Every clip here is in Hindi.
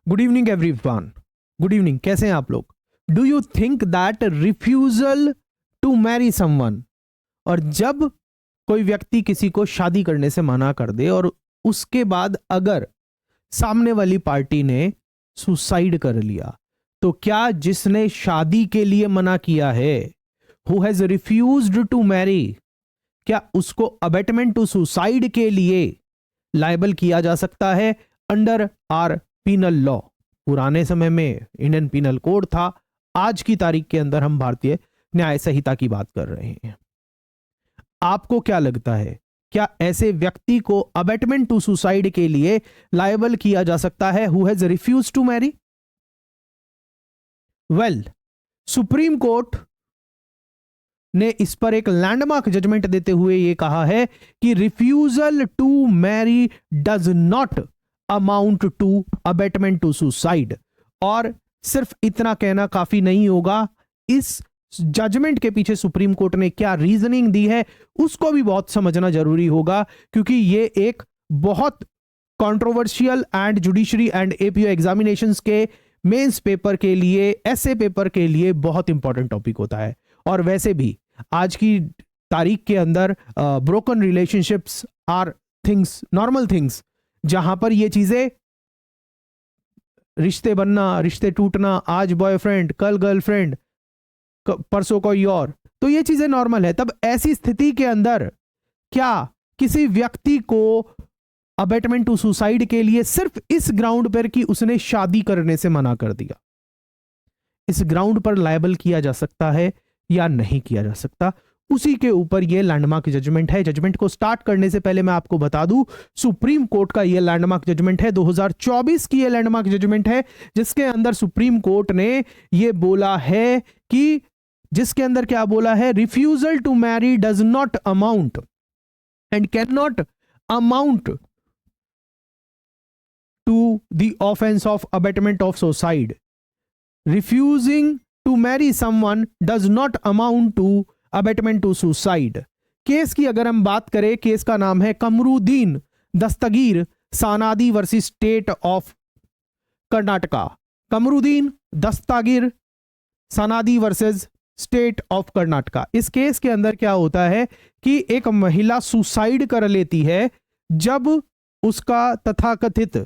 Good evening everyone. Good evening, कैसे हैं आप लोग? Do you think that refusal to marry someone, और जब कोई व्यक्ति किसी को शादी करने से मना कर दे और उसके बाद अगर सामने वाली पार्टी ने सुसाइड कर लिया, तो क्या जिसने शादी के लिए मना किया है, who has refused to marry, क्या उसको अबेटमेंट टू सुसाइड के लिए लायबल किया जा सकता है अंडर आर पीनल लॉ? पुराने समय में इंडियन पीनल कोड था, आज की तारीख के अंदर हम भारतीय न्याय संहिता की बात कर रहे हैं। आपको क्या लगता है, क्या ऐसे व्यक्ति को अबेटमेंट टू सुसाइड के लिए लायबल किया जा सकता है who has refuse to marry? Well, Supreme Court ने इस पर एक लैंडमार्क जजमेंट देते हुए यह कहा है कि refusal to marry does not amount to abetment to suicide. और सिर्फ इतना कहना काफी नहीं होगा, इस जजमेंट के पीछे सुप्रीम कोर्ट ने क्या रीजनिंग दी है उसको भी बहुत समझना जरूरी होगा, क्योंकि ये एक बहुत controversial and judiciary and APO examinations के मेंस पेपर के लिए, एसए पेपर के लिए बहुत इंपॉर्टेंट टॉपिक होता है। और वैसे भी आज की तारीख के अंदर broken relationships are things, normal things, जहां पर ये चीजें, रिश्ते बनना, रिश्ते टूटना, आज बॉयफ्रेंड कल गर्लफ्रेंड परसों कोई और, तो ये चीजें नॉर्मल है। तब ऐसी स्थिति के अंदर क्या किसी व्यक्ति को अबेटमेंट टू सुसाइड के लिए सिर्फ इस ग्राउंड पर कि उसने शादी करने से मना कर दिया, इस ग्राउंड पर लायबल किया जा सकता है या नहीं किया जा सकता? उसी के ऊपर यह लैंडमार्क जजमेंट है। जजमेंट को स्टार्ट करने से पहले मैं आपको बता दूं, सुप्रीम कोर्ट का यह लैंडमार्क जजमेंट है, 2024 की यह लैंडमार्क जजमेंट है, जिसके अंदर सुप्रीम कोर्ट ने यह बोला है कि, जिसके अंदर क्या बोला है, refusal to marry does not amount and can not amount to the offence of abetment of suicide. Refusing to marry someone does not amount to abetment to suicide. Case की अगर हम बात करें, केस का नाम है Kamruddin Dastagir Sanadi versus state of Karnataka. Kamruddin Dastagir Sanadi versus state of Karnataka. इस केस के अंदर क्या होता है कि एक महिला सुसाइड कर लेती है जब उसका तथाकथित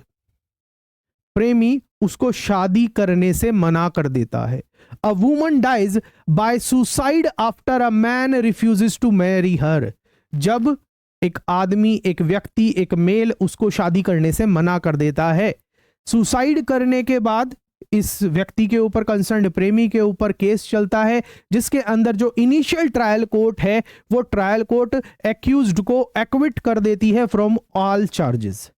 प्रेमी उसको शादी करने से मना कर देता है। A woman dies by suicide after a man refuses to marry her. जब एक आदमी, एक व्यक्ति, एक मेल उसको शादी करने से मना कर देता है, सुसाइड करने के बाद इस व्यक्ति के ऊपर, कंसर्न्ड प्रेमी के ऊपर केस चलता है, जिसके अंदर जो इनिशियल ट्रायल कोर्ट है वो ट्रायल कोर्ट एक्यूज्ड को एक्विट कर देती है फ्रॉम ऑल चार्जेस।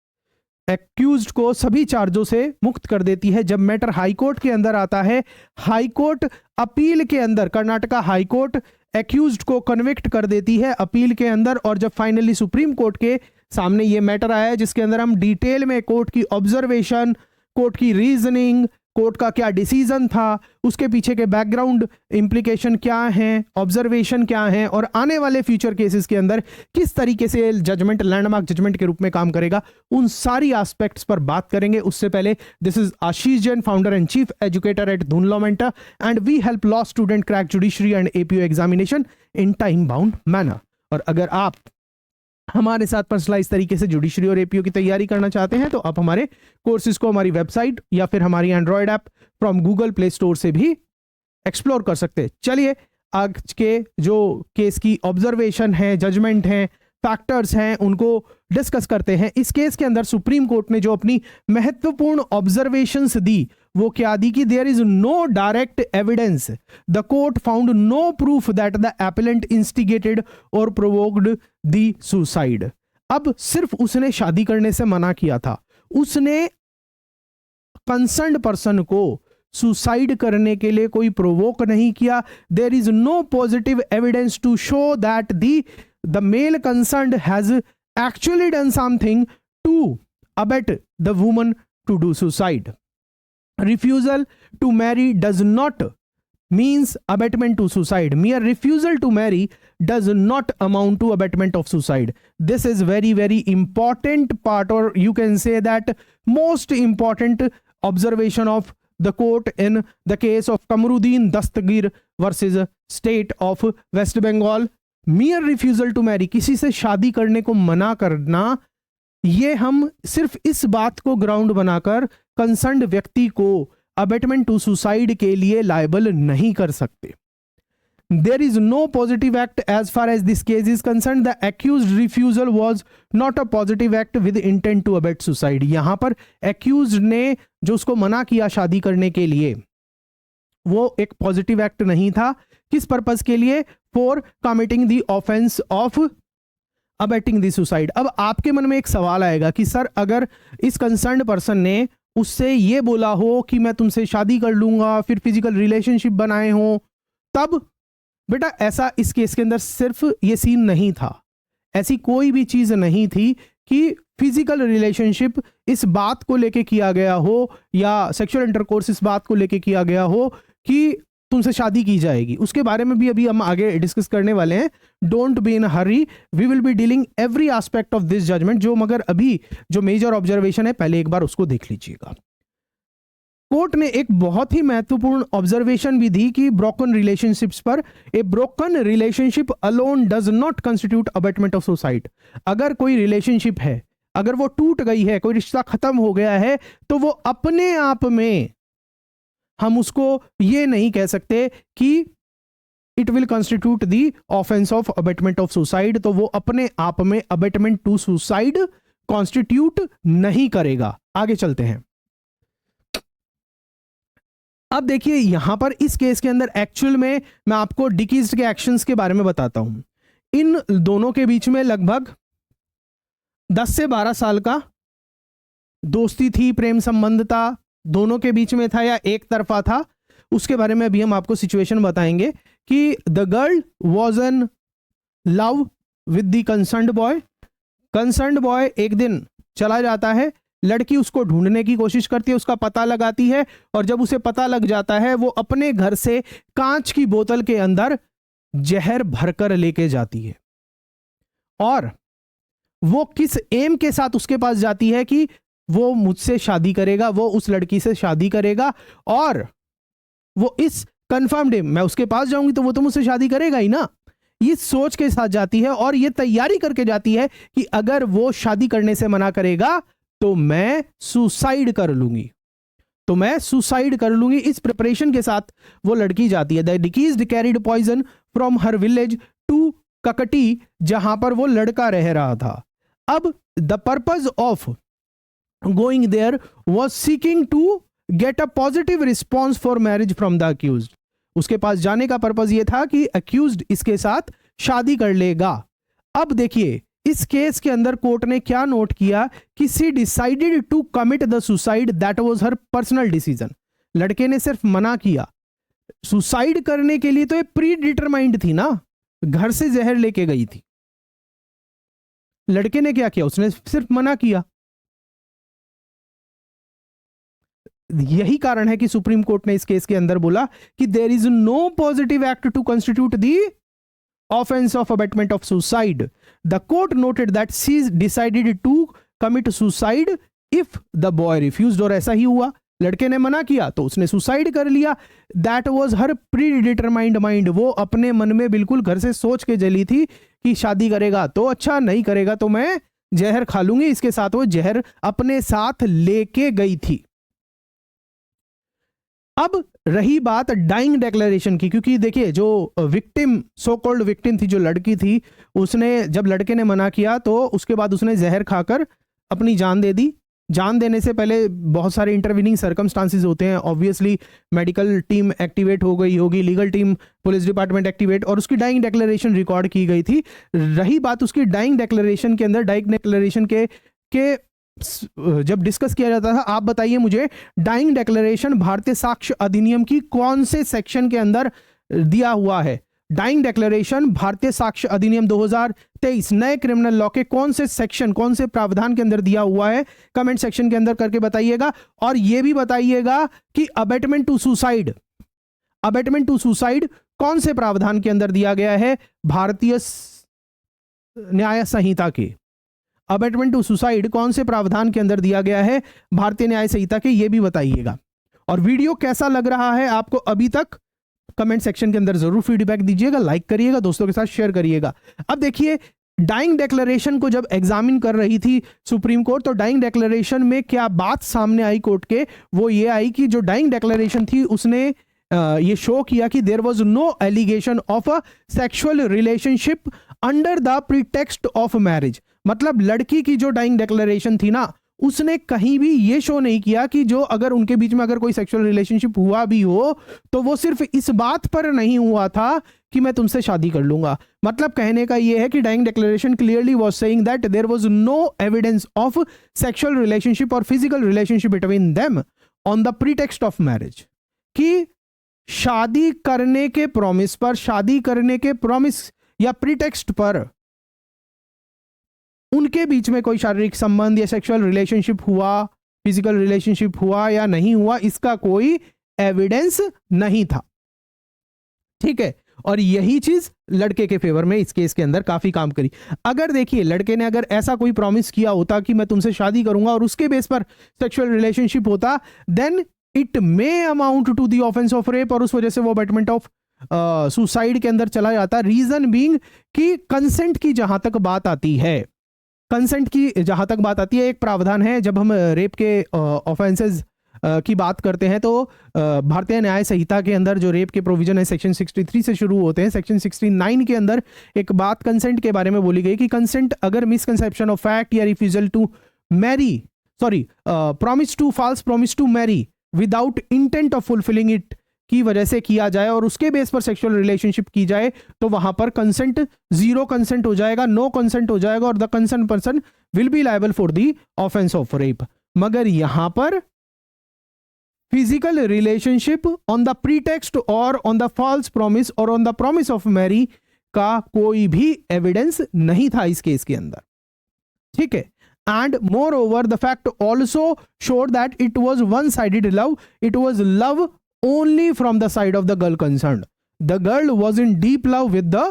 एक्यूज्ड को सभी चार्जों से मुक्त कर देती है। जब मैटर हाई कोर्ट के अंदर आता है, हाई कोर्ट अपील के अंदर, कर्नाटका हाई कोर्ट एक्यूज्ड को कन्विक्ट कर देती है अपील के अंदर। और जब फाइनली सुप्रीम कोर्ट के सामने ये मैटर आया, जिसके अंदर हम डिटेल में कोर्ट की ऑब्जर्वेशन, कोर्ट की रीजनिंग, कोर्ट का क्या डिसीजन था, उसके पीछे के बैकग्राउंड इंप्लीकेशन क्या हैं, ऑब्जर्वेशन क्या हैं, और आने वाले फ्यूचर केसेस के अंदर किस तरीके से जजमेंट लैंडमार्क जजमेंट के रूप में काम करेगा, उन सारी एस्पेक्ट्स पर बात करेंगे। उससे पहले, this is Ashish Jain, founder and chief educator at Dhun law mentor, and we help law student crack judiciary and APO examination in time bound manner. और अगर आप हमारे साथ पर्सनलाइज तरीके से जुडिशरी और एपीओ की तैयारी करना चाहते हैं, तो आप हमारे कोर्सेज को हमारी वेबसाइट या फिर हमारी Android app from Google play store से भी एक्सप्लोर कर सकते हैं। चलिए, आज के जो केस की ऑब्जर्वेशन है, जजमेंट है, फैक्टर्स हैं, उनको डिस्कस करते हैं। इस केस के अंदर सुप्रीम कोर्ट ने जो अपनी महत्वपूर्ण ऑब्जर्वेशंस दी, वो क्या दी कि there is no direct evidence, the court found no proof that the appellant instigated और प्रोवोक्ड द सुसाइड। अब सिर्फ उसने शादी करने से मना किया था, उसने कंसर्न्ड पर्सन को सुसाइड करने के लिए कोई प्रोवोक नहीं किया। There is no positive evidence to show that the male concerned has actually done something to abet the woman to do suicide. Refusal to marry does not means abetment to suicide. Mere refusal to marry does not amount to abetment of suicide. This is very important part, or you can say that most important observation of the court in the case of Kamruddin Dastagir versus state of West Bengal, mere refusal to marry, किसी से शादी करने को मना करना, ये हम सिर्फ इस बात को ग्राउंड बनाकर कंसर्न्ड व्यक्ति को अबेटमेंट टू सुसाइड के लिए लायबल नहीं कर सकते। There is no positive act as far as this case is concerned. The accused refusal was not a positive act with intent to abet suicide. यहां पर accused ने जो उसको मना किया शादी करने के लिए, वो एक पॉजिटिव एक्ट नहीं था। किस पर्पस के लिए? For committing the offence of abetting the suicide. अब आपके मन में एक सवाल आएगा कि सर अगर इस कंसर्न्ड पर्सन ने उससे ये बोला हो कि मैं तुमसे शादी कर लूंगा, फिर फिजिकल रिलेशनशिप बनाए हो, तब बेटा ऐसा इस केस के अंदर सिर्फ ये सीन नहीं था, ऐसी कोई भी चीज नहीं थी कि फिजिकल रिलेशनशिप इस बात को लेके किया गया हो या सेक्सुअल इंटरकोर्स इस बात को लेके किया गया हो कि तुमसे शादी की जाएगी। उसके बारे में भी अभी हम आगे डिस्कस करने वाले हैं। Don't be in hurry, we will be dealing every aspect of this judgement. जो मगर अभी जो मेजर ऑब्जर्वेशन है पहले एक बार उसको देख लीजिएगा। कोर्ट ने एक बहुत ही महत्वपूर्ण ऑब्जर्वेशन भी दी कि ब्रोकन रिलेशनशिप्स पर, a broken relationship alone does not constitute abetment of suicide. अगर कोई रिलेशनशिप है, अगर वो टूट गई है, कोई रिश्ता खत्म हो गया है, तो वो अपने आप में हम उसको ये नहीं कह सकते कि it will constitute the offence of abetment of suicide. तो वो अपने आप में अबेटमेंट टू सुसाइड कॉन्स्टिट्यूट नहीं करेगा। आगे चलते हैं। अब देखिए यहां पर इस केस के अंदर एक्चुअल में मैं आपको डिकीज्ड के एक्शंस के बारे में बताता हूं। इन दोनों के बीच में लगभग 10 से 12 साल का दोस्ती थी, प्रेम संबंध था, दोनों के बीच में था या एक तरफा था, उसके बारे में अभी हम आपको सिचुएशन बताएंगे कि the girl was an love with the concerned boy. Concerned boy एक दिन चला जाता है, लड़की उसको ढूंढने की कोशिश करती है, उसका पता लगाती है, और जब उसे पता लग जाता है वो अपने घर से कांच की बोतल के अंदर जहर भरकर लेके जाती है। और वो किस एम के साथ उसके पास जाती है कि वो मुझसे शादी करेगा, वो उस लड़की से शादी करेगा, और वो इस कंफर्म्ड एम, मैं उसके पास जाऊंगी तो वो तो मुझसे शादी करेगा ही ना, ये सोच के साथ जाती है और ये तैयारी करके जाती है कि अगर वो शादी करने से मना करेगा तो मैं सुसाइड कर लूंगी, तो मैं सुसाइड कर लूंगी। इस प्रिपरेशन के साथ वो लड़की जाती है। The deceased carried poison from her village to Kakati, जहां पर वो लड़का रह रहा था। अब the purpose of going there was seeking to get a positive response for marriage from the accused. उसके पास जाने का पर्पज ये था कि अक्यूज्ड इसके साथ शादी कर लेगा। अब देखिए इस केस के अंदर कोर्ट ने क्या नोट किया कि she decided to commit the suicide, that was her personal decision. लड़के ने सिर्फ मना किया, सुसाइड करने के लिए तो ये प्री डिटरमाइंड थी ना, घर से जहर लेके गई थी। लड़के ने क्या किया? उसने सिर्फ मना किया। यही कारण है कि सुप्रीम कोर्ट ने इस केस के अंदर बोला कि there is no positive act to constitute the offense of abetment of suicide. The court noted that she decided to commit suicide if the boy refused, और ऐसा ही हुआ, लड़के ने मना किया तो उसने सुसाइड कर लिया। That was her predetermined mind, वो अपने मन में बिल्कुल घर से सोच के जली थी कि शादी करेगा तो अच्छा, नहीं करेगा तो मैं जहर खा लूंगी। इसके साथ वो जहर अपने साथ लेके गई थी। अब रही बात डाइंग डेक्लेरेशन की, क्योंकि देखिए जो विक्टिम, सो कॉल्ड विक्टिम थी, जो लड़की थी, उसने जब लड़के ने मना किया तो उसके बाद उसने जहर खाकर अपनी जान दे दी। जान देने से पहले बहुत सारे इंटरवीनिंग सर्कमस्टांसेस होते हैं। ऑब्वियसली मेडिकल टीम एक्टिवेट हो गई होगी, legal team, police department activate, और उसकी डाइंग डेक्लेरेशन रिकॉर्ड की गई थी। रही बात उसकी डाइंग डेक्लेरेशन के अंदर, डाइंग डेक्लेरेशन के जब डिस्कस किया जाता था, आप बताइए मुझे, डाइंग डेक्लेरेशन भारतीय साक्ष्य अधिनियम की कौन से सेक्शन के अंदर दिया हुआ है? डाइंग डेक्लेरेशन भारतीय साक्ष्य अधिनियम 2023 नए क्रिमिनल लॉ के कौन से सेक्शन, कौन से प्रावधान के अंदर दिया हुआ है? कमेंट सेक्शन के अंदर करके बताइएगा। और यह भी बताइएगा कि abetment to suicide, abetment to suicide कौन से प्रावधान के अंदर दिया गया है भारतीय न्याय संहिता के? अबेटमेंट टू सुसाइड कौन से प्रावधान के अंदर दिया गया है भारतीय न्याय संहिता के, ये भी बताइएगा। और वीडियो कैसा लग रहा है आपको अभी तक कमेंट सेक्शन के अंदर जरूर फीडबैक दीजिएगा, लाइक करिएगा, दोस्तों के साथ शेयर करिएगा। अब देखिए, डाइंग डेक्लेरेशन को जब एग्जामिन कर रही थी सुप्रीम कोर्ट, तो डाइंग डेक्लेरेशन में क्या बात सामने आई कोर्ट के, वो ये आई कि जो डाइंग डेक्लेरेशन थी उसने ये शो किया कि there was no allegation of a sexual relationship under the pretext of marriage. मतलब लड़की की जो डाइंग डेक्लेरेशन थी ना, उसने कहीं भी ये शो नहीं किया कि जो अगर उनके बीच में अगर कोई सेक्सुअल रिलेशनशिप हुआ भी हो तो वो सिर्फ इस बात पर नहीं हुआ था कि मैं तुमसे शादी कर लूंगा। मतलब कहने का ये है कि dying declaration clearly was saying that there was no evidence of sexual relationship और physical relationship between them on the pretext of marriage, कि शादी करने के प्रॉमिस पर, शादी करने के प्रॉमिस या प्रीटेक्स्ट पर उनके बीच में कोई शारीरिक संबंध या सेक्सुअल रिलेशनशिप हुआ, फिजिकल रिलेशनशिप हुआ या नहीं हुआ, इसका कोई एविडेंस नहीं था। ठीक है, और यही चीज लड़के के फेवर में इस केस के अंदर काफी काम करी। अगर देखिए लड़के ने अगर ऐसा कोई प्रॉमिस किया होता कि मैं तुमसे शादी करूंगा और उसके बेस पर सेक्सुअल रिलेशनशिप होता, then it may amount to the offence of rape, और उस वजह से वो अबेटमेंट ऑफ सुसाइड के अंदर चला जाता। रीजन बीइंग कि कंसेंट की जहां तक बात आती है, कंसेंट की जहां तक बात आती है, एक प्रावधान है जब हम रेप के ऑफेंसेस की बात करते हैं तो भारतीय न्याय संहिता के अंदर जो रेप के प्रोविजन है सेक्शन 63 से शुरू होते हैं। सेक्शन 69 के अंदर एक बात कंसेंट के बारे में बोली गई कि कंसेंट अगर मिसकंसेप्शन ऑफ फैक्ट या refusal to marry, promise to false promise to marry without intent of fulfilling it की वजह से किया जाए और उसके बेस पर सेक्सुअल रिलेशनशिप की जाए, तो वहां पर कंसेंट जीरो कंसेंट हो जाएगा, नो कंसेंट हो जाएगा, और the concern person will be liable for the offence of rape. मगर यहां पर physical relationship on the pretext और ऑन द फॉल्स प्रॉमिस और on the promise of marry का कोई भी एविडेंस नहीं था इस केस के अंदर। ठीक है, and more over the fact also showed that it was one sided love, it was love only from the side of the girl concerned. The girl was in deep love with the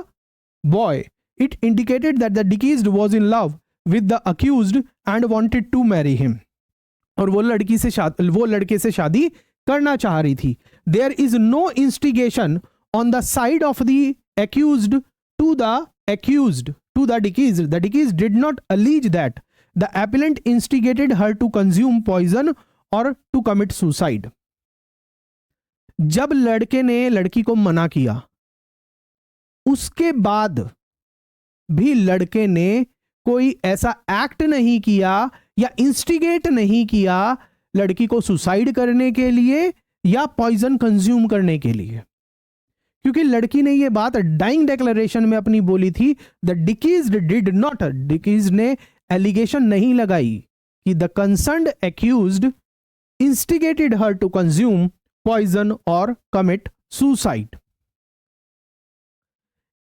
boy. It indicated that the deceased was in love with the accused and wanted to marry him. और वो लड़के से शादी करना चाह रही थी। There is no instigation on the side of the accused to the deceased. The deceased did not allege that the appellant instigated her to consume poison or to commit suicide. जब लड़के ने लड़की को मना किया उसके बाद भी लड़के ने कोई ऐसा एक्ट नहीं किया या इंस्टिगेट नहीं किया लड़की को सुसाइड करने के लिए या पॉइजन कंज्यूम करने के लिए, क्योंकि लड़की ने यह बात डाइंग डिक्लेरेशन में अपनी बोली थी। The deceased did not, deceased ने एलिगेशन नहीं लगाई कि the concerned accused instigated her to consume poison और कमिट सुसाइड।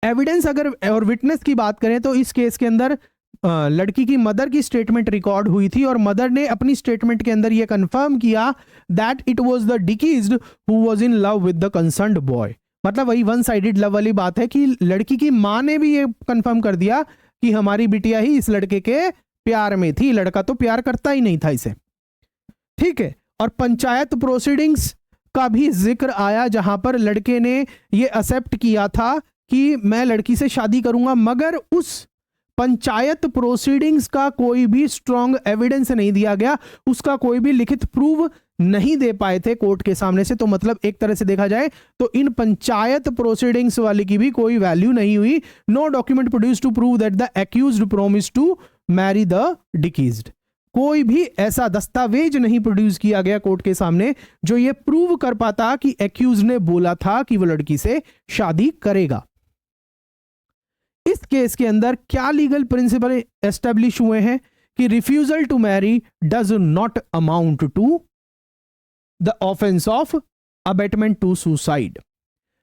एविडेंस अगर और विटनेस की बात करें तो इस केस के अंदर लड़की की मदर की स्टेटमेंट रिकॉर्ड हुई थी और मदर ने अपनी स्टेटमेंट के अंदर यह कंफर्म किया that it was the deceased who was in love with the concerned boy. मतलब वही वन साइडेड लव वाली बात है कि लड़की की मां ने भी ये कंफर्म कर दिया कि हमारी बिटिया ही इस लड़के के प्यार में थी, लड़का तो प्यार करता ही नहीं था इसे। ठीक है, और पंचायत प्रोसीडिंग्स का भी जिक्र आया जहां पर लड़के ने ये एक्सेप्ट किया था कि मैं लड़की से शादी करूंगा, मगर उस पंचायत प्रोसीडिंग्स का कोई भी स्ट्रॉन्ग एविडेंस नहीं दिया गया, उसका कोई भी लिखित प्रूव नहीं दे पाए थे कोर्ट के सामने से। तो मतलब एक तरह से देखा जाए तो इन पंचायत प्रोसीडिंग्स वाली की भी कोई वैल्यू नहीं हुई। No document produce to prove that the accused promise to marry the deceased. कोई भी ऐसा दस्तावेज नहीं प्रोड्यूस किया गया कोर्ट के सामने जो यह प्रूव कर पाता कि एक्यूज ने बोला था कि वो लड़की से शादी करेगा। इस केस के अंदर क्या लीगल प्रिंसिपल एस्टेब्लिश हुए हैं कि refusal to marry does not amount to the offence of abetment to suicide.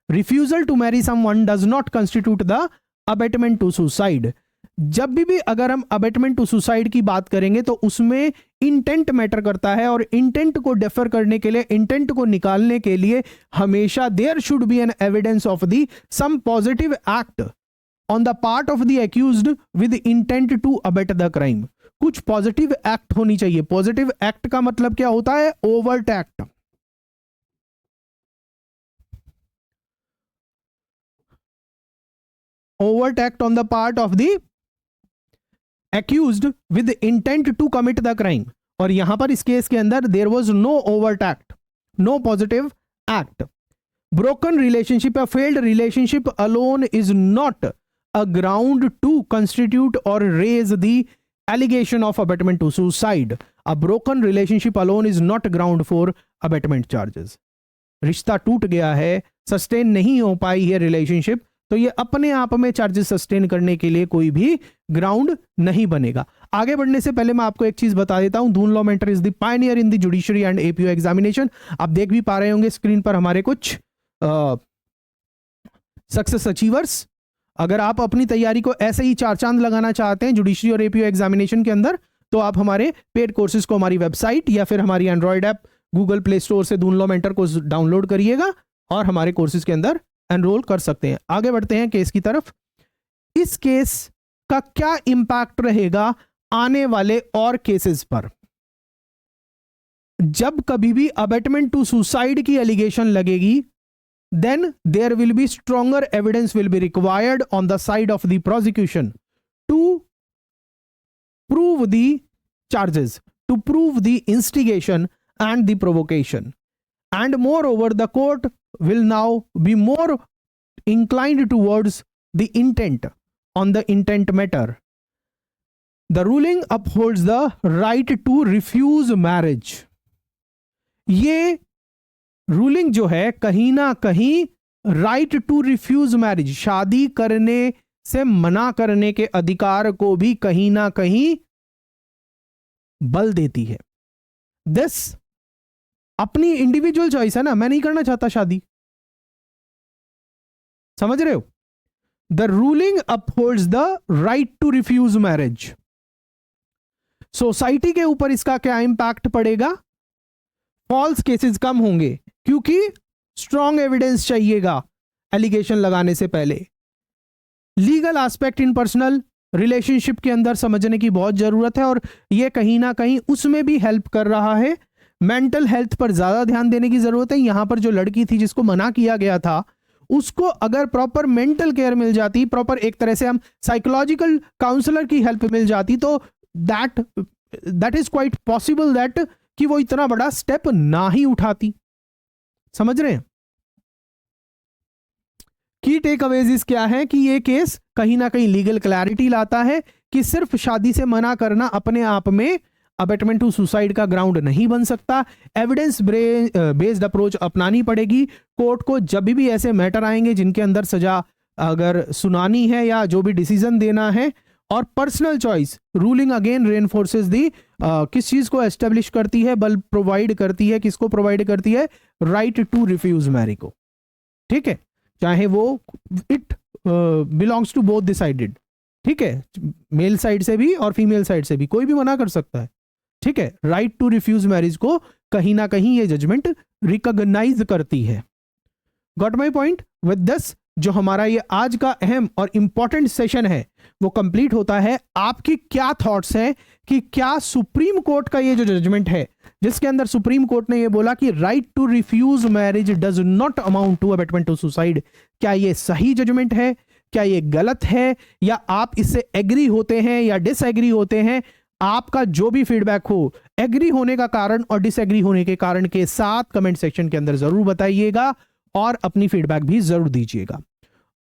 Refusal to marry someone does not constitute the abetment to suicide. जब भी अगर हम अबेटमेंट टू सुसाइड की बात करेंगे तो उसमें इंटेंट मैटर करता है, और इंटेंट को डिफर करने के लिए, इंटेंट को निकालने के लिए हमेशा there should be an evidence of the some positive act on the part of the accused with intent to abet the crime. कुछ पॉजिटिव एक्ट होनी चाहिए। पॉजिटिव एक्ट का मतलब क्या होता है? Overt act. overt act on the part of the accused with intent to commit the crime। और यहां पर इस केस के अंदर there was no overt act, no positive act। broken relationship, a failed relationship alone is not a ground to constitute or raise the allegation of abetment to suicide। a broken relationship alone is not ground for abetment charges। रिश्ता टूट गया है, सस्टेन नहीं हो पाई है रिलेशनशिप, तो ये अपने आप में चार्जेस सस्टेन करने के लिए कोई भी ग्राउंड नहीं बनेगा। आगे बढ़ने से पहले मैं आपको एक चीज बता देता हूं, Doon law mentor is the Pioneer in the judiciary and APO examination. आप देख भी पा रहे होंगे स्क्रीन पर हमारे कुछ सक्सेस अचीवर्स। अगर आप अपनी तैयारी को ऐसे ही चार चांद लगाना चाहते हैं जुडिशरी और एपीओ एग्जामिनेशन के अंदर, तो आप हमारे पेड कोर्सेज को हमारी वेबसाइट या फिर हमारी Android app Google play store से दून लॉ मेंटर को डाउनलोड करिएगा और हमारे कोर्सेज के अंदर एनरोल कर सकते हैं। आगे बढ़ते हैं केस की तरफ। इस केस का क्या इंपैक्ट रहेगा आने वाले और केसेस पर? जब कभी भी अबेटमेंट टू सुसाइड की एलिगेशन लगेगी, then there will be stronger evidence will be required on the side of the prosecution to prove the charges, to prove the instigation and the provocation, and moreover the court will now be more inclined towards the intent on the intent matter। the ruling upholds the right to refuse marriage। ये रूलिंग जो है कहीं ना कहीं राइट टू रिफ्यूज मैरिज, शादी करने से मना करने के अधिकार को भी कहीं ना कहीं बल देती है। दिस अपनी इंडिविजुअल चॉइस है ना, मैं नहीं करना चाहता शादी, समझ रहे हो? The ruling upholds the right to refuse marriage. Society के ऊपर इसका क्या इंपैक्ट पड़ेगा? फॉल्स केसेस कम होंगे क्योंकि स्ट्रॉन्ग एविडेंस चाहिएगा एलिगेशन लगाने से पहले। Legal aspect in personal relationship के अंदर समझने की बहुत जरूरत है और यह कहीं ना कहीं उसमें भी हेल्प कर रहा है। मेंटल हेल्थ पर ज्यादा ध्यान देने की जरूरत है। यहां पर जो लड़की थी जिसको मना किया गया था, उसको अगर प्रॉपर मेंटल केयर मिल जाती, प्रॉपर एक तरह से हम साइकोलॉजिकल काउंसलर की हेल्प मिल जाती, तो that is quite possible that कि वो इतना बड़ा स्टेप ना ही उठाती। समझ रहे हैं? की टेक अवेज क्या है कि ये केस कहीं ना कहीं लीगल क्लैरिटी लाता है कि सिर्फ शादी से मना करना अपने आप में अबेटमेंट टू सुसाइड का ग्राउंड नहीं बन सकता। एविडेंस बेस्ड अप्रोच अपनानी पड़ेगी। कोर्ट को जब भी ऐसे मैटर आएंगे जिनके अंदर सजा अगर सुनानी है या जो भी डिसीजन देना है, और पर्सनल चॉइस रूलिंग अगेन रेनफोर्सेस दी, किस चीज को एस्टेब्लिश करती है, बल प्रोवाइड करती है, किसको प्रोवाइड करती है? राइट टू रिफ्यूज मैरी को। ठीक है, चाहे वो it belongs to both decided, ठीक है, मेल साइड से भी और फीमेल साइड से भी कोई भी मना कर सकता है। ठीक है, राइट टू रिफ्यूज मैरिज को कहीं ना कहीं ये जजमेंट रिकॉग्नाइज करती है। Got my point? With this जो हमारा ये आज का अहम और इंपॉर्टेंट सेशन है वो कंप्लीट होता है। आपकी क्या थॉट्स हैं कि क्या सुप्रीम कोर्ट का ये जो जजमेंट है जिसके अंदर सुप्रीम कोर्ट ने ये बोला कि right to refuse marriage does not amount to abetment to suicide, क्या ये सही जजमेंट है, क्या ये गलत है, या आप इससे एग्री होते हैं या डिसएग्री होते हैं? आपका जो भी फीडबैक हो, एग्री होने का कारण और डिसएग्री होने के कारण के साथ कमेंट सेक्शन के अंदर जरूर बताइएगा और अपनी फीडबैक भी जरूर दीजिएगा।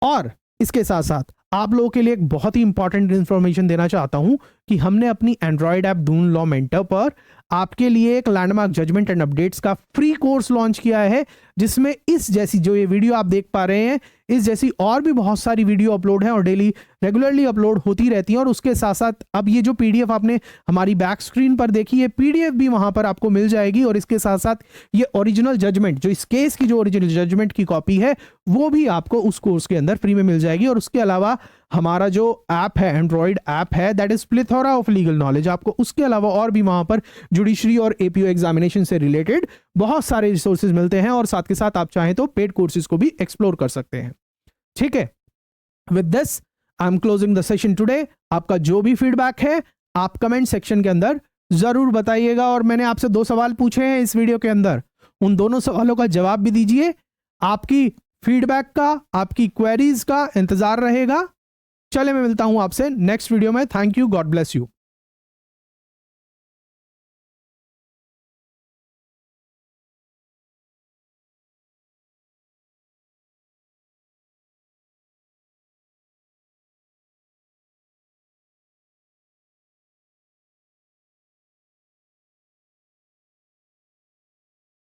और इसके साथ साथ आप लोगों के लिए एक बहुत ही इंपॉर्टेंट इंफॉर्मेशन देना चाहता हूं कि हमने अपनी Android app Doon law mentor पर आपके लिए एक लैंडमार्क जजमेंट एंड अपडेट्स का फ्री कोर्स लॉन्च किया है, जिसमें इस जैसी जो ये वीडियो आप देख पा रहे हैं, इस जैसी और भी बहुत सारी वीडियो अपलोड है और डेली रेगुलरली अपलोड होती रहती है। और उसके साथ साथ अब ये जो पीडीएफ आपने हमारी बैक स्क्रीन पर देखी है, पीडीएफ भी वहां पर आपको मिल जाएगी। और इसके साथ साथ ये ओरिजिनल जजमेंट, जो इस केस की जो ओरिजिनल जजमेंट की कॉपी है, वो भी आपको उस कोर्स के अंदर फ्री में मिल जाएगी। और उसके अलावा हमारा जो ऐप है, एंड्रॉइड ऐप है, that is plethora of legal knowledge, आपको उसके अलावा और भी वहां पर जुडिशरी और एपीओ एग्जामिनेशन से रिलेटेड बहुत सारे रिसोर्सेज मिलते हैं। और साथ के साथ आप चाहें तो पेड कोर्सेज को भी एक्सप्लोर कर सकते हैं। ठीक है, with this I am closing the session today. आपका जो भी फीडबैक है आप कमेंट सेक्शन के अंदर जरूर बताइएगा। और मैंने आपसे 2 सवाल पूछे हैं इस वीडियो के अंदर, उन दोनों सवालों का जवाब भी दीजिए। आपकी फीडबैक का, आपकी क्वेरीज का इंतजार रहेगा। चले मैं मिलता हूं आपसे नेक्स्ट वीडियो में। Thank you, God bless you.